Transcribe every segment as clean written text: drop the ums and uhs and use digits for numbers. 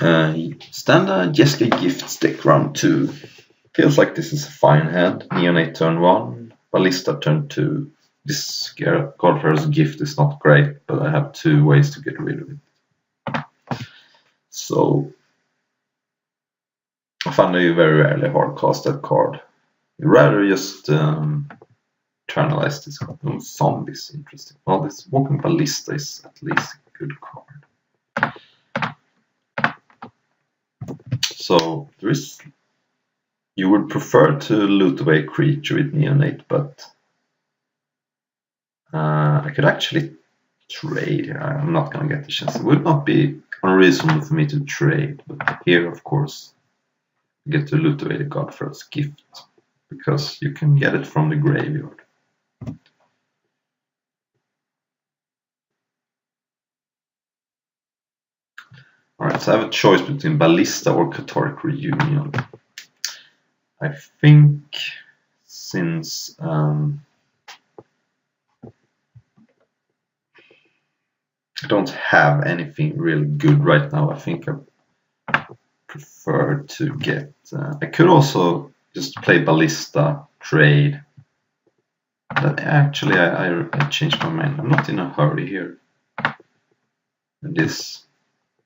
Standard Jeskai Gifts deck round 2. Feels like this is a fine hand. Neonate turn 1, Ballista turn 2. This Godfarer's Gift is not great, but I have 2 ways to get rid of it. So I find that you very rarely hardcast that card. You'd rather just internalize this card. No, Zombies, interesting. Well, this Walking Ballista is at least a good card. So there is. You would prefer to loot away a creature with Neonate, but I could actually trade here. I'm not going to get the chance. It would not be unreasonable for me to trade, but here, of course, you get to loot away the Godfarer's Gift because you can get it from the graveyard. Alright, so I have a choice between Ballista or Cathartic Reunion. I think since I don't have anything really good right now, I think I prefer to get... I could also just play Ballista, trade. But actually, I changed my mind. I'm not in a hurry here. And this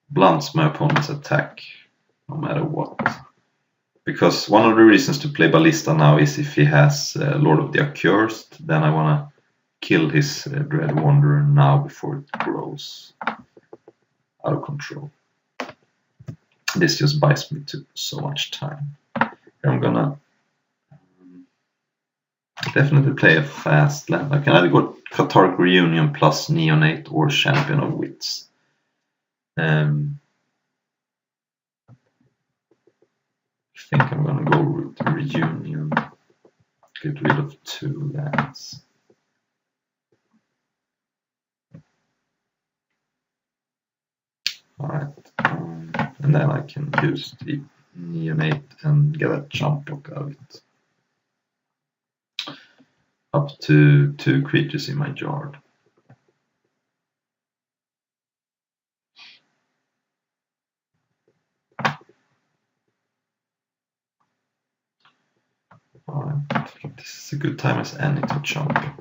blunts my opponent's attack, no matter what. Because one of the reasons to play Ballista now is if he has Lord of the Accursed, then I want to kill his Dread Wanderer now before it grows out of control. This just buys me so much time. I'm gonna definitely play a fast land. I can either go Cathartic Reunion plus Neonate or Champion of Wits. I think I'm gonna go with the Reunion. Get rid of 2 lands. Alright, and then I can use the Neonate and get a jump block out of it. Up to 2 creatures in my yard. Alright, I think this is a good time as any to jump block.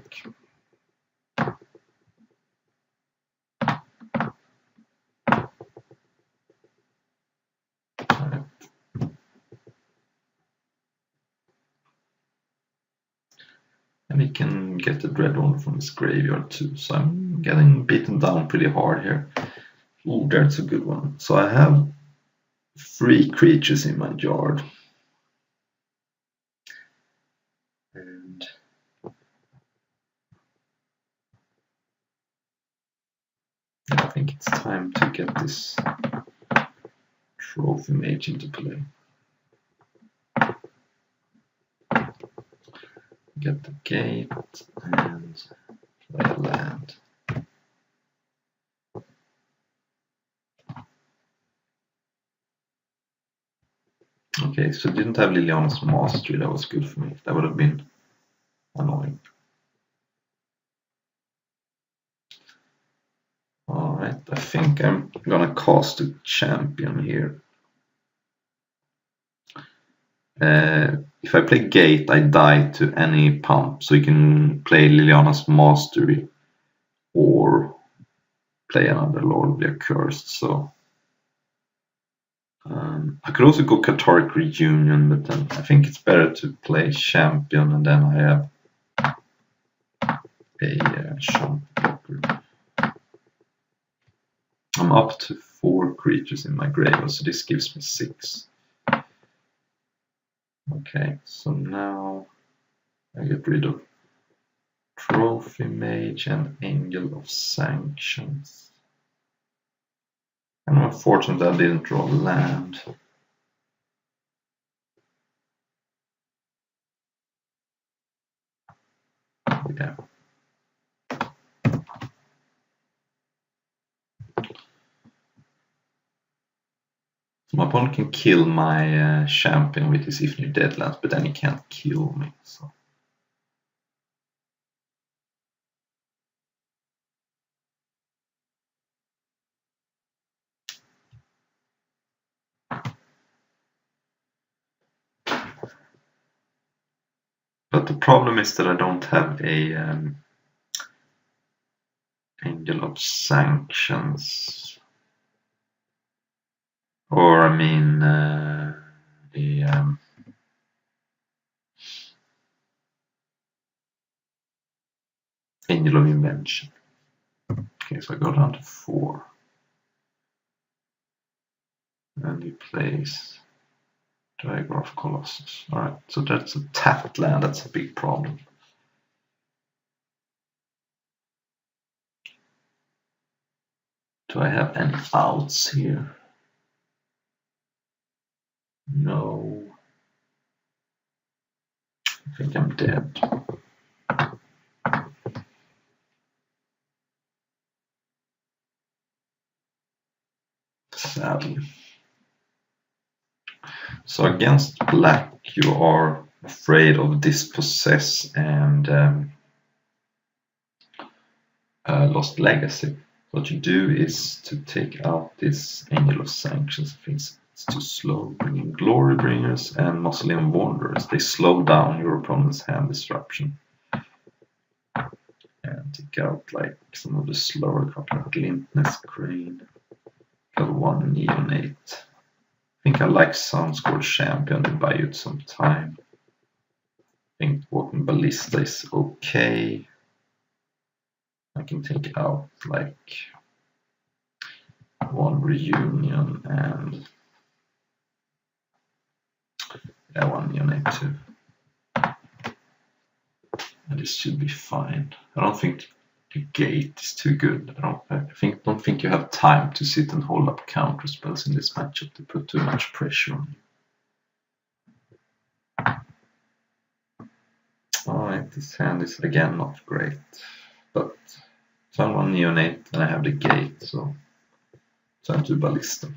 And he can get the Dread Wanderer from his graveyard too, so I'm getting beaten down pretty hard here. Ooh, that's a good one. So I have 3 creatures in my yard. And I think it's time to get this Trophy Mage into play. Get the gate and play a land. Okay, so I didn't have Liliana's Mastery. That was good for me. That would have been annoying. Alright, I think I'm gonna cast a champion here. If I play Gate, I die to any pump, so you can play Liliana's Mastery or play another Lord of the Accursed. So I could also go Cathartic Reunion, but then I think it's better to play Champion, and then I have a Champ blocker. I'm up to 4 creatures in my graveyard, so this gives me 6. Okay, so now I get rid of Trophy Mage and Angel of Sanctions. I'm unfortunate that I didn't draw land. Yeah. So my opponent can kill my champion with his If New Deadlands, but then he can't kill me. So. But the problem is that I don't have a Angel of Sanctions. Or, I mean, the Angel of Invention. Okay, so I go down to 4. And he plays Diagraph Colossus. Alright, so that's a tapped land, that's a big problem. Do I have any outs here? No. I think I'm dead. Sadly. So against black you are afraid of Dispossess and Lost Legacy. What you do is to take out this Angel of Sanctions. I think it's too slow. Bring in Glory Bringers and Mausoleum Wanderers. They slow down your opponent's hand disruption. And take out like some of the slower cards like Glintness Crane. Got 1 Neonate. I think I like Soundscore Champion to buy you some time. I think Walking Ballista is okay. I can take out like 1 Reunion and 1 Neonate too. And this should be fine. I don't think the gate is too good. I don't think you have time to sit and hold up counter spells in this matchup to put too much pressure on you. Alright, this hand is again not great. But turn 1 Neonate and I have the gate, so turn 2 Ballista.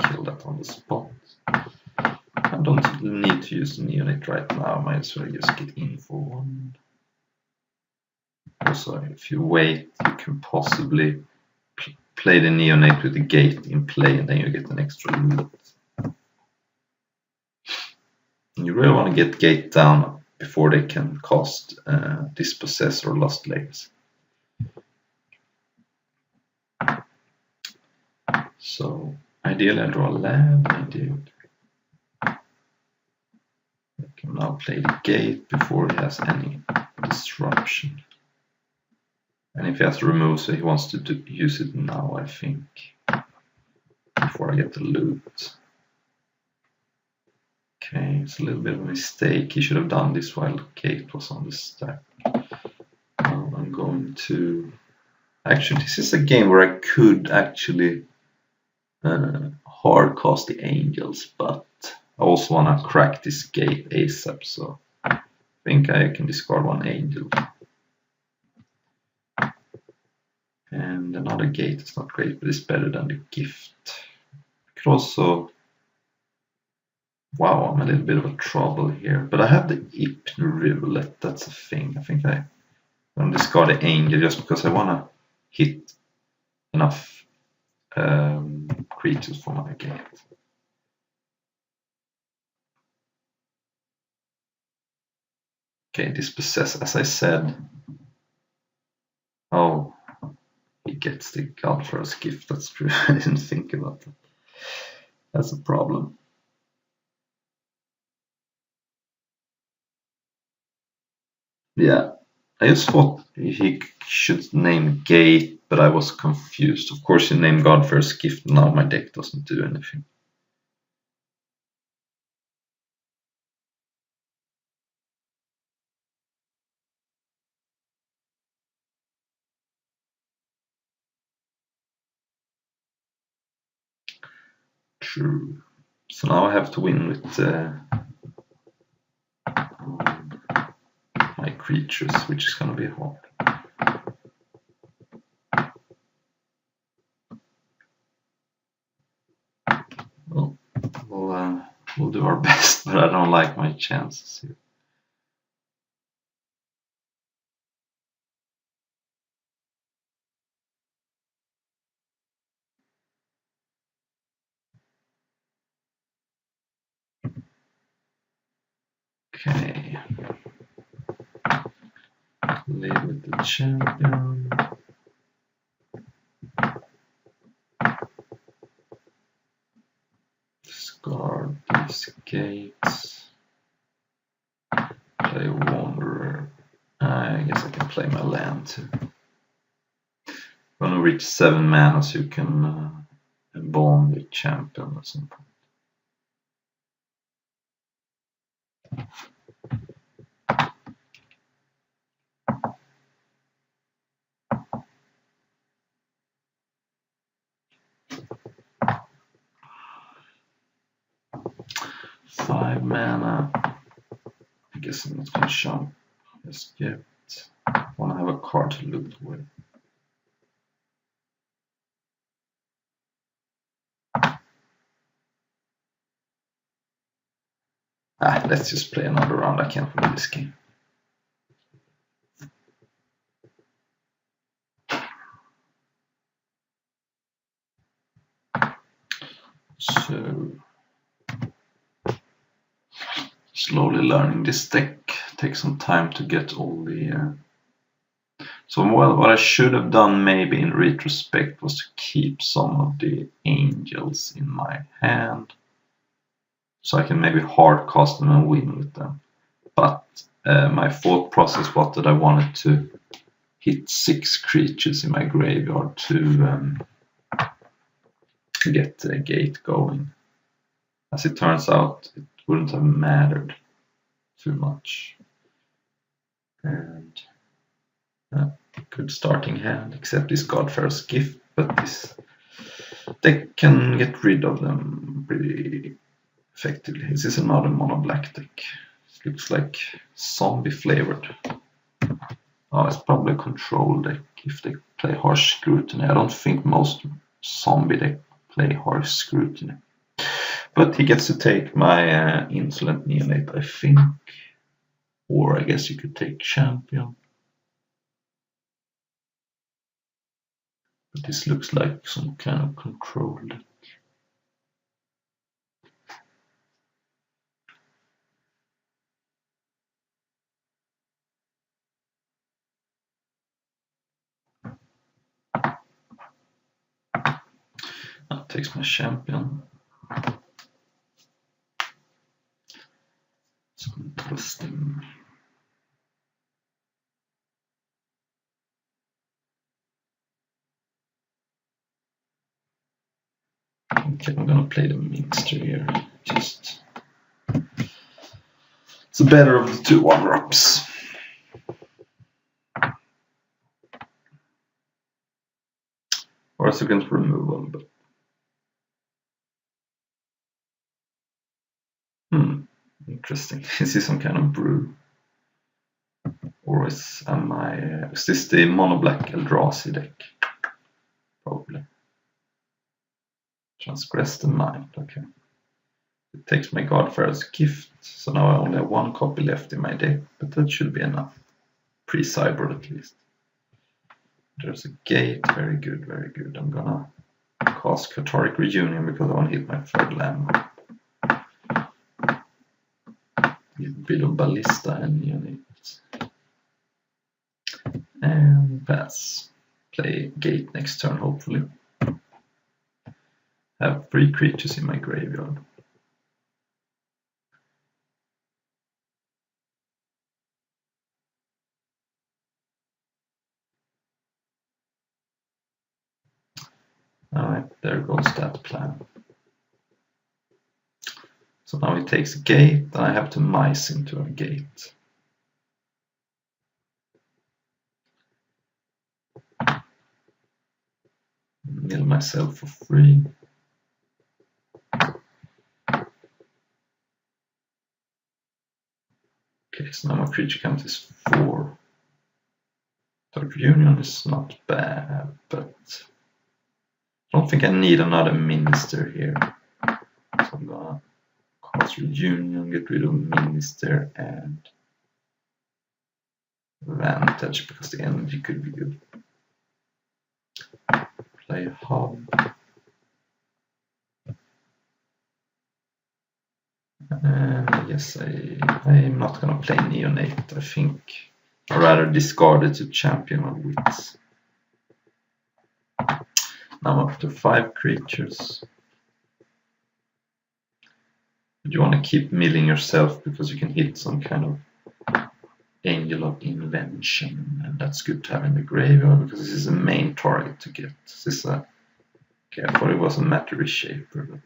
Kill that on the spot. I don't need to use the Neonate right now, I might as well just get in for 1. Also, if you wait, you can possibly play the Neonate with the gate in play and then you get an extra loot. You really want to get gate down before they can cast Dispossess or Lost Legacy. So ideally I draw a land, I can now play the gate before he has any disruption. And if he has to remove, so he wants to use it now, I think, before I get the loot. Okay, it's a little bit of a mistake. He should have done this while the gate was on the stack. Now I'm going to... Actually, this is a game where I could actually hard cast the angels, but I also want to crack this gate ASAP, so I think I can discard 1 angel. And another gate is not great, but it's better than the gift. I could also... Wow, I'm a little bit of a trouble here, but I have the Hypno Rivulet, that's a thing. I think I'm going to discard the angel just because I want to hit enough creatures for my gate. Okay, Dispossess, as I said. Oh, he gets the Godfarer's Gift, that's true. I didn't think about that. That's a problem. Yeah, I just thought he should name Gate, but I was confused. Of course, he named Godfarer's Gift, now my deck doesn't do anything. True. So now I have to win with my creatures, which is going to be hard. Well, we'll do our best, but I don't like my chances here. play. Play with the champion. Discard these gates. Play Wanderer. I guess I can play my land too. When you reach 7 mana, so you can bond the champion at some point. Five mana. I guess I'm not gonna jump just yet. I wanna have a card to loot with. Let's just play another round. I can't win this game. So, slowly learning this deck. Takes some time to get all the... So, well, what I should have done maybe in retrospect was to keep some of the angels in my hand. So I can maybe hard cast them and win with them. But my thought process was that I wanted to hit 6 creatures in my graveyard to get the gate going. As it turns out, it wouldn't have mattered too much. And good starting hand, except this Godfarer's Gift, but this deck can get rid of them pretty effectively. This is another mono black deck. It looks like zombie flavored. Oh, it's probably a control deck if they play Harsh Scrutiny. I don't think most zombie deck play Harsh Scrutiny. But he gets to take my Insolent Neonate, I think. Or I guess you could take Champion. But this looks like some kind of control deck. That takes my Champion. It's interesting. Okay, I'm gonna play the Minster here. Just it's the better of the 2 1-ups. Or else against removal, but interesting. Is this some kind of brew? Or is this the mono black Eldrazi deck? Probably. Transgress the Mind, okay. It takes my Godfarer's Gift, so now I only have 1 copy left in my deck, but that should be enough. Pre-cyber at least. There's a gate, very good, very good. I'm gonna cast Cathartic Reunion because I want to hit my 3rd land. Give a bit of Ballista and units. And pass. Play gate next turn, hopefully. Have 3 creatures in my graveyard. Alright, there goes that plan. So now he takes a gate, and I have to mice into a gate. Mill myself for free. Okay, so now my creature count is 4. Third Reunion is not bad, but I don't think I need another Minister here. So I'm gonna cast Reunion, get rid of Minister and Vantage because the energy could be good. Play Hub. guess I'm not gonna play Neonate. I think I'd rather discard it to Champion of Wits. Now I'm up to 5 creatures. You want to keep milling yourself because you can hit some kind of Angel of Invention, and that's good to have in the graveyard because this is the main target to get. This is a, okay, I thought it was a Matter Reshaper, but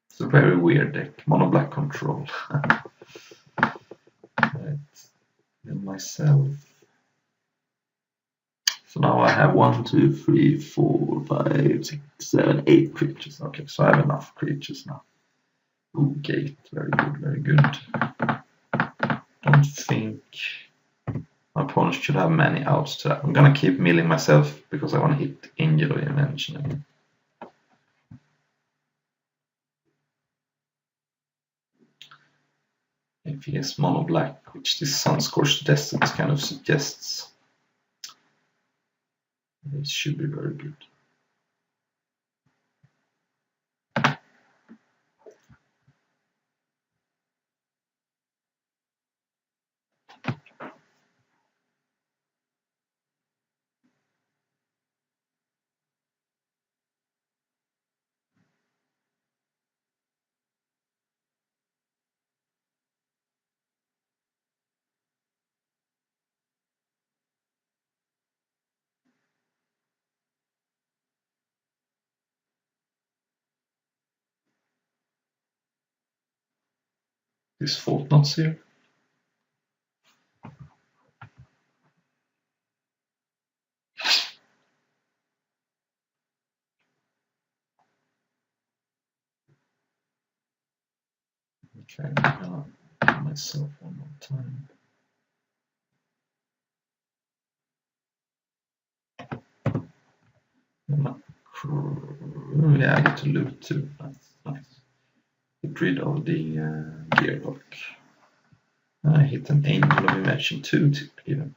it's a very weird deck. Mono black control. Right, and myself. So now I have 1, 2, 3, 4, 5, 6, 7, 8 creatures. Okay, so I have enough creatures now. Ooh, gate, very good, very good. Don't think my opponent should have many outs to that. I'm gonna keep milling myself because I want to hit Angel of Invention again. If he has mono black, which this Sunscorched Destinies kind of suggests, it should be very good. This fault not here. Okay, I'm gonna myself one more time. Yeah, I get to loot too. That's nice. Get rid of the gearlock. I hit an Angel of Invention 2 even.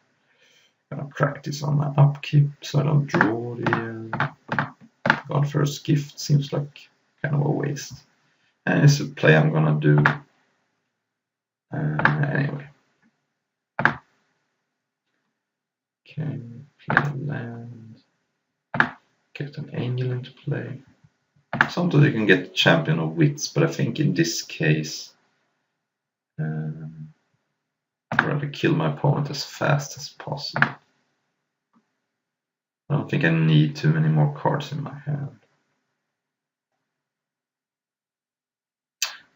I'm gonna practice on my upkeep so I don't draw the God First Gift. Seems like kind of a waste. And it's a play I'm gonna do anyway. Okay, play land. Get an Angel into play. Sometimes you can get Champion of Wits, but I think in this case I'd rather kill my opponent as fast as possible. I don't think I need too many more cards in my hand.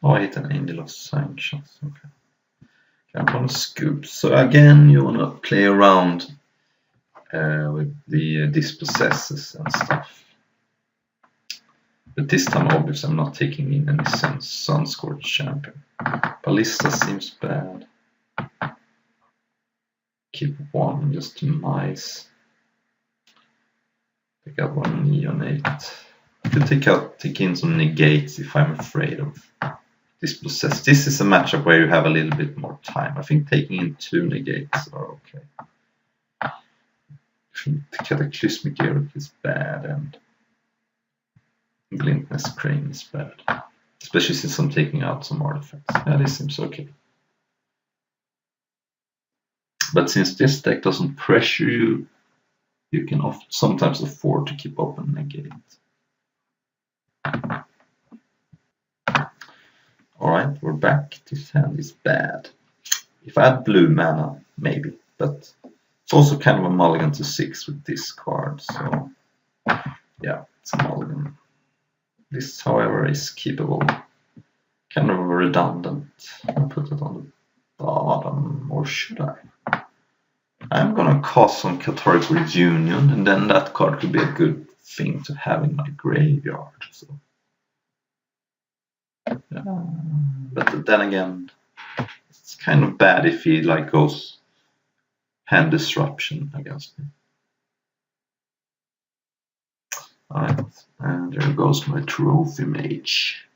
Oh, I hit an Angel of Sanctions. Okay. I'm gonna scoop. So again, you wanna play around with the dispossesses and stuff. But this time, obviously, I'm not taking in any Sunscorched Champion. Ballista seems bad. Keep one just to mice. Take out one Neonate. I could take in some negates if I'm afraid of dispossess. This is a matchup where you have a little bit more time. I think taking in 2 negates are okay. Cataclysmic Eric is bad and Glintness Crane is bad. Especially since I'm taking out some artifacts. Yeah, this seems okay. But since this deck doesn't pressure you, you can sometimes afford to keep open negate. Alright, we're back. This hand is bad. If I had blue mana, maybe, but it's also kind of a mulligan to 6 with this card, so yeah, it's a mulligan. This, however, is keepable. Kind of redundant. I'll put it on the bottom, or should I? I'm gonna cast some Catholic Reunion, and then that card could be a good thing to have in my graveyard. So. Yeah. But then again, it's kind of bad if he like goes hand disruption against me. Alright, and there goes my trophy mage.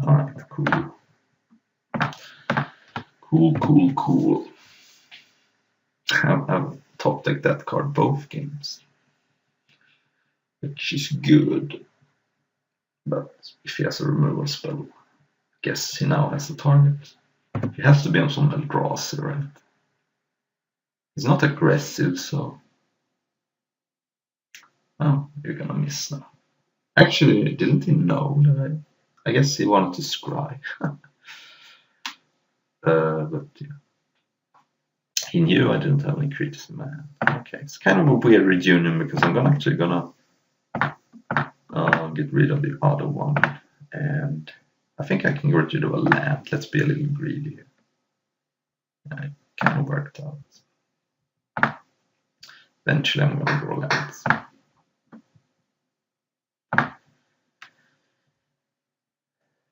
Alright, cool. Cool. I've top decked that card both games, which is good. But if he has a removal spell, I guess he now has a target. He has to be on some Eldrazi, right? He's not aggressive, so... Oh, you're gonna miss now. Actually, didn't he know that I guess he wanted to scry. But yeah. He knew I didn't have any creatures in my hand. Okay, it's kind of a weird reunion because I'm actually gonna get rid of the other one. And I think I can get rid of a land. Let's be a little greedy here. It kind of worked out. Eventually I'm gonna draw lands.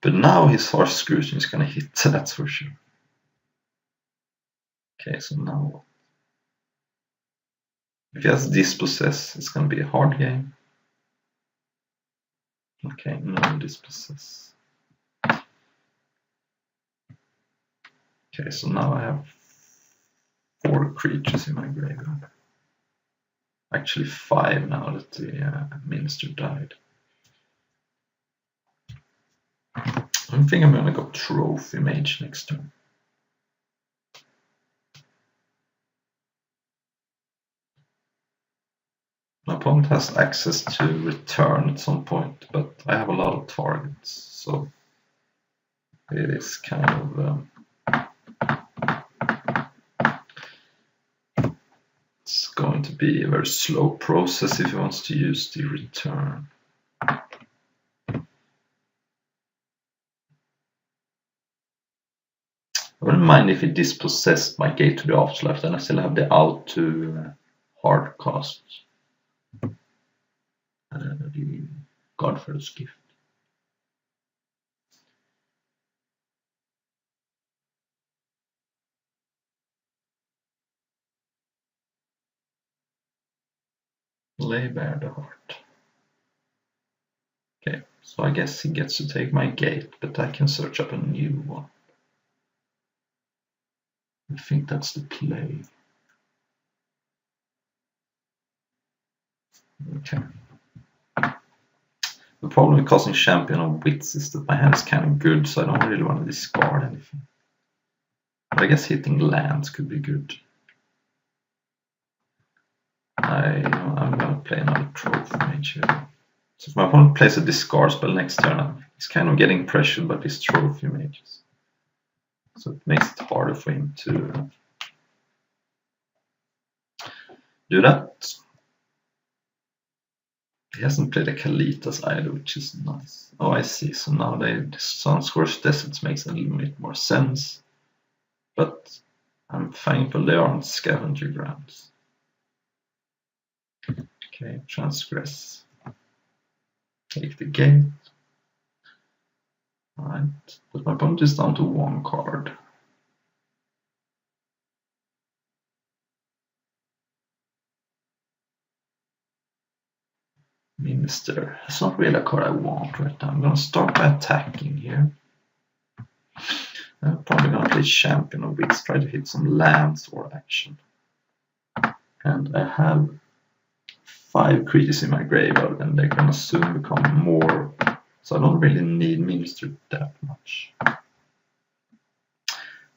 But now his Harsh Scrutiny is gonna hit, that's for sure. Okay, so now what? If he has Dispossess, it's gonna be a hard game. Okay, no Dispossess. Okay, so now I have 4 creatures in my graveyard. Actually 5 now that the Minister died. I think I'm gonna go Trophy Mage next turn. My opponent has access to return at some point, but I have a lot of targets, so it is kind of it's going to be a very slow process if he wants to use the return. I wouldn't mind if he dispossessed my Gate to the Afterlife, then I still have the out to hard cast the Godfather's Gift. Lay bare the heart. Okay, so I guess he gets to take my Gate, but I can search up a new one. I think that's the play. Okay. The problem with casting Champion of Wits is that my hand is kind of good, so I don't really want to discard anything. But I guess hitting lands could be good. I'm going to play another Trophy Mage here. So if my opponent plays a discard spell next turn, he's kind of getting pressured by these Trophy Mages. So it makes it harder for him to do that. He hasn't played a Kalitas either, which is nice. Oh, I see. So now the Sunscorched Deserts makes a little bit more sense. But I'm thankful they aren't Scavenger Grounds. Okay, transgress. Take the Gate. Alright, but my opponent is down to 1 card. Minister. It's not really a card I want right now. I'm gonna start by attacking here. I'm probably gonna play Champion of Wits, try to hit some lands or action. And I have 5 creatures in my graveyard, and they're gonna soon become more. So I don't really need Minister that much.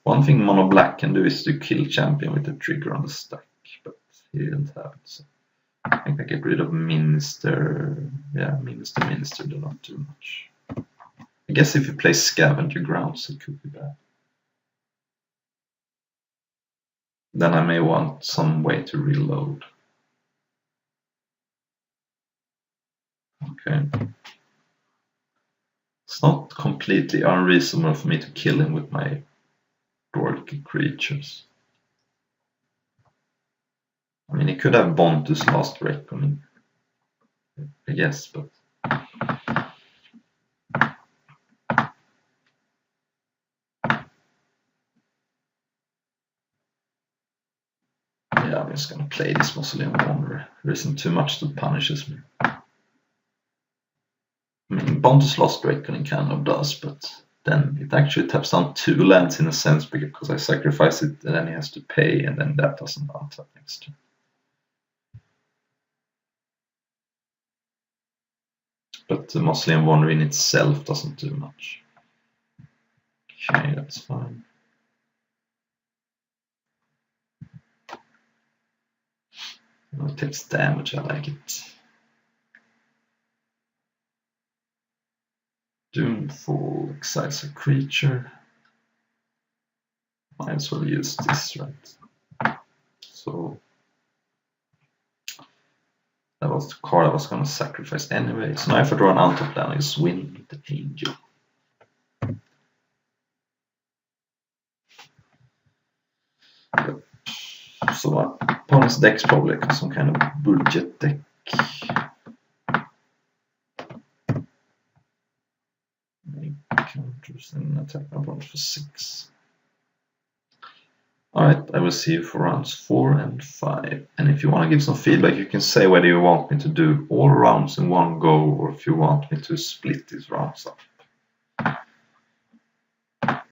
One thing Mono Black can do is to kill Champion with a trigger on the stack, but he didn't have it. So I think I get rid of Minister. Yeah, Minister, they're not too much. I guess if you play Scavenger Grounds, it could be bad. Then I may want some way to reload. Okay. It's not completely unreasonable for me to kill him with my dorky creatures. I mean, he could have Bontu's Last Reckoning, I guess, but... Yeah, I'm just gonna play this Mausoleum Wanderer. There isn't too much that punishes me. I mean, Bontu's Last Reckoning kind of does, but then it actually taps down 2 lands in a sense, because I sacrifice it and then he has to pay, and then that doesn't untap next turn. But the Mausoleum Wanderer in itself doesn't do much. Okay, that's fine. It takes damage, I like it. Doomfall, exiles a creature. Might as well use this, right? So that was the card I was going to sacrifice anyway. So now if I draw an out-of land, I just win the Angel. So my opponent's deck's probably like some kind of budget deck. Counters and attack my opponent for 6. Alright, I will see you for rounds 4 and 5. And if you want to give some feedback, you can say whether you want me to do all rounds in one go or if you want me to split these rounds up.